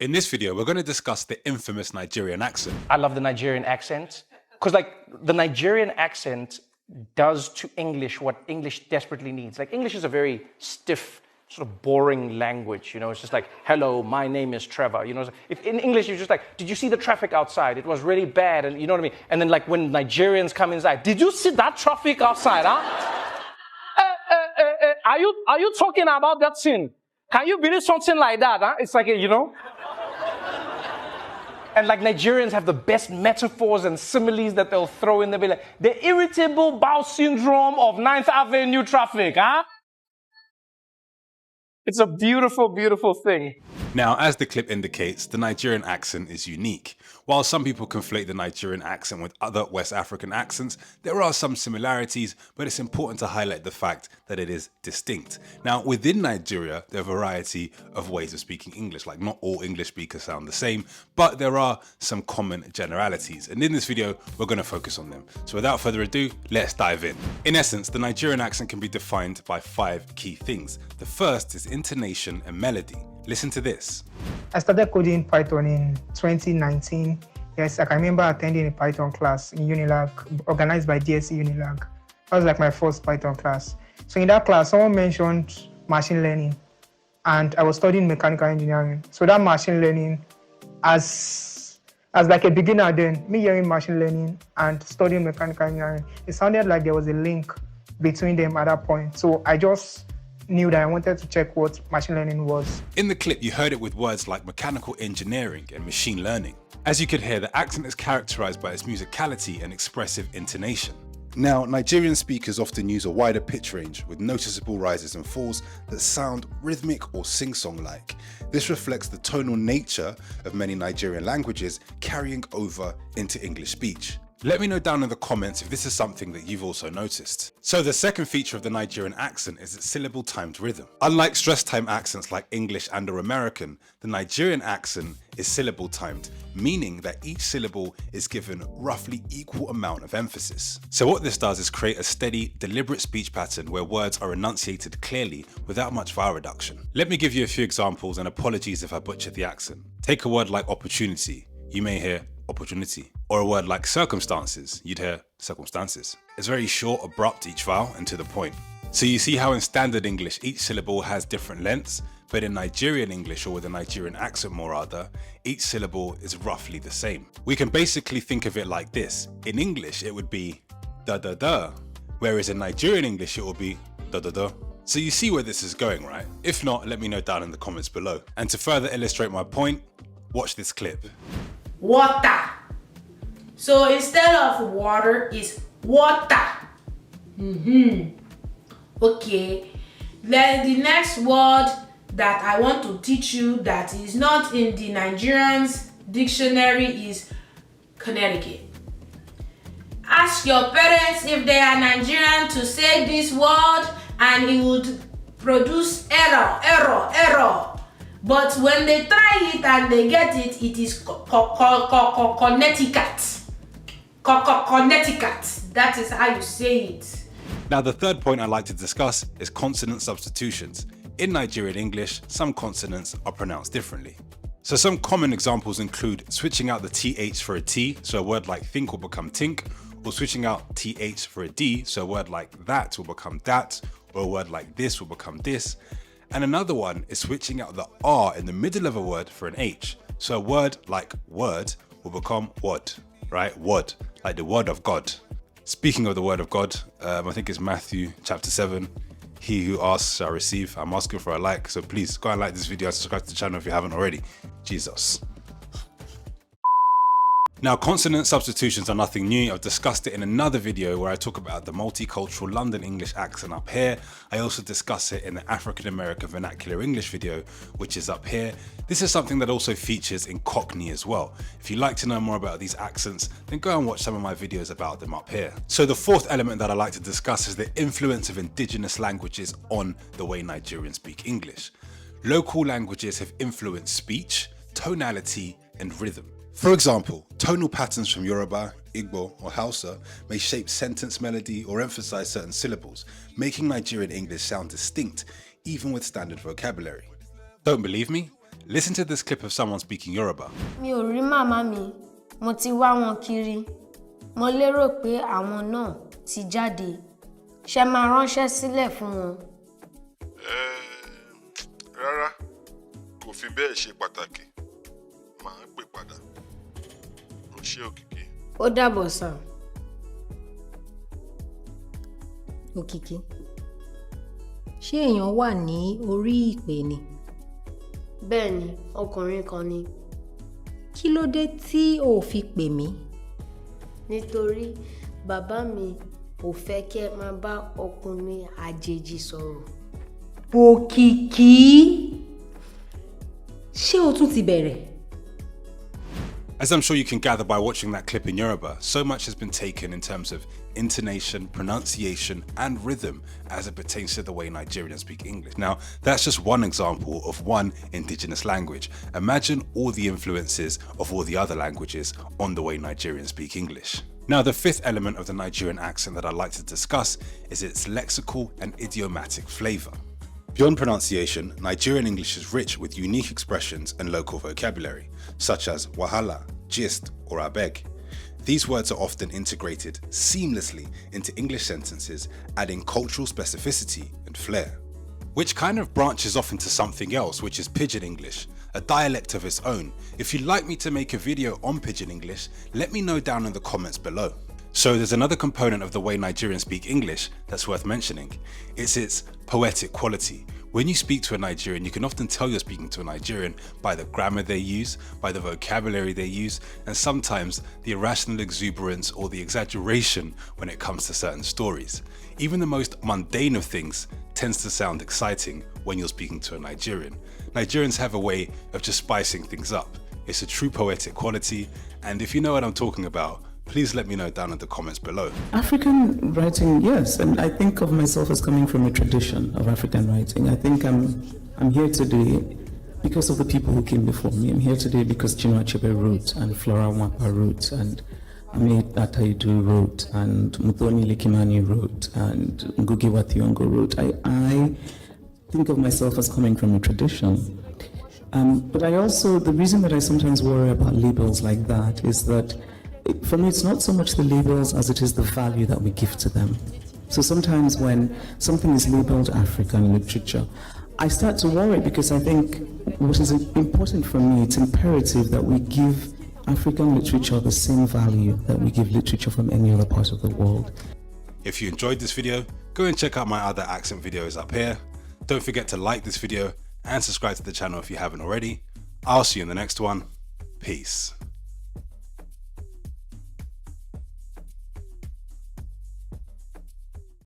In this video, we're going to discuss the infamous Nigerian accent. I love the Nigerian accent because the Nigerian accent does to English what English desperately needs. English is a very stiff, sort of boring language, it's just like, hello, my name is Trevor, if in English you're just like, did you see the traffic outside? It was really bad, and you know what I mean? And then when Nigerians come inside, did you see that traffic outside, huh? Are you talking about that thing? Can you believe something like that, huh? It's like, And Nigerians have the best metaphors and similes that they'll throw in the the irritable bowel syndrome of 9th Avenue traffic, huh? It's a beautiful, beautiful thing. Now, as the clip indicates, the Nigerian accent is unique. While some people conflate the Nigerian accent with other West African accents, there are some similarities, but it's important to highlight the fact that it is distinct. Now, within Nigeria, there are a variety of ways of speaking English. Not all English speakers sound the same, but there are some common generalities. And in this video, we're going to focus on them. So without further ado, let's dive in. In essence, the Nigerian accent can be defined by 5 key things. The first is intonation and melody. Listen to this. I started coding Python in 2019. Yes, I can remember attending a Python class in Unilag, organized by DSC Unilag. That was my first Python class. So in that class, someone mentioned machine learning, and I was studying mechanical engineering. So that machine learning, as a beginner then, me hearing machine learning and studying mechanical engineering, it sounded like there was a link between them at that point. So I just knew that I wanted to check what machine learning was. In the clip, you heard it with words like mechanical engineering and machine learning. As you could hear, the accent is characterized by its musicality and expressive intonation. Now, Nigerian speakers often use a wider pitch range with noticeable rises and falls that sound rhythmic or sing-song-like. This reflects the tonal nature of many Nigerian languages carrying over into English speech. Let me know down in the comments if this is something that you've also noticed. So the second feature of the Nigerian accent is its syllable timed rhythm. Unlike stress time accents like English and or American, the Nigerian accent is syllable timed, meaning that each syllable is given roughly equal amount of emphasis. So what this does is create a steady, deliberate speech pattern where words are enunciated clearly without much vowel reduction. Let me give you a few examples, and apologies if I butcher the accent. Take a word like opportunity. You may hear opportunity. Or a word like circumstances, you'd hear circumstances. It's very short, abrupt, each vowel, and to the point. So you see how in standard English each syllable has different lengths, but in Nigerian English, or with a Nigerian accent more rather, each syllable is roughly the same. We can basically think of it like this. In English it would be da da da, whereas in Nigerian English it will be da da da. So you see where this is going, right? If not, let me know down in the comments below. And to further illustrate my point, watch this clip. Water. So instead of water, it's water. Okay. Then the next word that I want to teach you that is not in the Nigerian's dictionary is Connecticut. Ask your parents if they are Nigerian to say this word, and it would produce error. But when they try it and they get it, it is Connecticut. Connecticut. That is how you say it. Now, the third point I'd like to discuss is consonant substitutions. In Nigerian English, some consonants are pronounced differently. So some common examples include switching out the TH for a T, so a word like think will become tink, or switching out TH for a D, so a word like that will become dat, or a word like this will become this. And another one is switching out the R in the middle of a word for an H. So a word like word will become word, right? Word, like the word of God. Speaking of the word of God, I think it's Matthew chapter 7. He who asks shall receive. I'm asking for a like, so please go and like this video and subscribe to the channel if you haven't already. Jesus. Now, consonant substitutions are nothing new. I've discussed it in another video where I talk about the multicultural London English accent up here. I also discuss it in the African American vernacular English video, which is up here. This is something that also features in Cockney as well. If you'd like to know more about these accents, then go and watch some of my videos about them up here. So the fourth element that I like to discuss is the influence of indigenous languages on the way Nigerians speak English. Local languages have influenced speech, tonality, and rhythm. For example, tonal patterns from Yoruba, Igbo, or Hausa may shape sentence melody or emphasize certain syllables, making Nigerian English sound distinct, even with standard vocabulary. Don't believe me? Listen to this clip of someone speaking Yoruba. Mi ò rí màmá mi, mo ti wá wọn kiri. Mo lérò pé àwọn náà ti jáde. Ṣé máa ránṣẹ́ sílẹ̀ fún wọn? Rárá, kò fi bẹ́ẹ̀ ṣe pàtàkì. Màá pè padà. Mo ṣe Òkìkí. Ó dàbọ̀ sà. Òkìkí, ṣé èèyàn wà ní orí ìpè ni? Bẹ́ẹ̀ni, ọkùnrin kan ni. Kí ló dé tí o fi pè mí? Nítorí bàbá mi ò fẹ́ kí ẹ máa bá ọkùnrin àjèjì sọ̀rọ̀. Òkìkí, ṣé o tún ti bẹ̀rẹ̀? As I'm sure you can gather by watching that clip in Yoruba, so much has been taken in terms of intonation, pronunciation, and rhythm as it pertains to the way Nigerians speak English. Now, that's just one example of one indigenous language. Imagine all the influences of all the other languages on the way Nigerians speak English. Now, the fifth element of the Nigerian accent that I'd like to discuss is its lexical and idiomatic flavor. Beyond pronunciation, Nigerian English is rich with unique expressions and local vocabulary, such as wahala, gist, or abeg. These words are often integrated seamlessly into English sentences, adding cultural specificity and flair. Which kind of branches off into something else, which is Pidgin English, a dialect of its own. If you'd like me to make a video on Pidgin English, let me know down in the comments below. So there's another component of the way Nigerians speak English that's worth mentioning. It's its poetic quality. When you speak to a Nigerian, you can often tell you're speaking to a Nigerian by the grammar they use, by the vocabulary they use, and sometimes the irrational exuberance or the exaggeration when it comes to certain stories. Even the most mundane of things tends to sound exciting when you're speaking to a Nigerian. Nigerians have a way of just spicing things up. It's a true poetic quality, and if you know what I'm talking about, please let me know down in the comments below. African writing, yes, and I think of myself as coming from a tradition of African writing. I think I'm here today because of the people who came before me. I'm here today because Chinua Achebe wrote, and Flora Nwapa wrote, and Ahmed Ataidu wrote, and Muthoni Likimani wrote, and Ngugi wa Thiong'o wrote. I think of myself as coming from a tradition. But I also, the reason that I sometimes worry about labels like that is that for me, it's not so much the labels as it is the value that we give to them. So sometimes when something is labeled African literature, I start to worry because I think what is important for me, it's imperative that we give African literature the same value that we give literature from any other part of the world. If you enjoyed this video, go and check out my other accent videos up here. Don't forget to like this video and subscribe to the channel if you haven't already. I'll see you in the next one. Peace.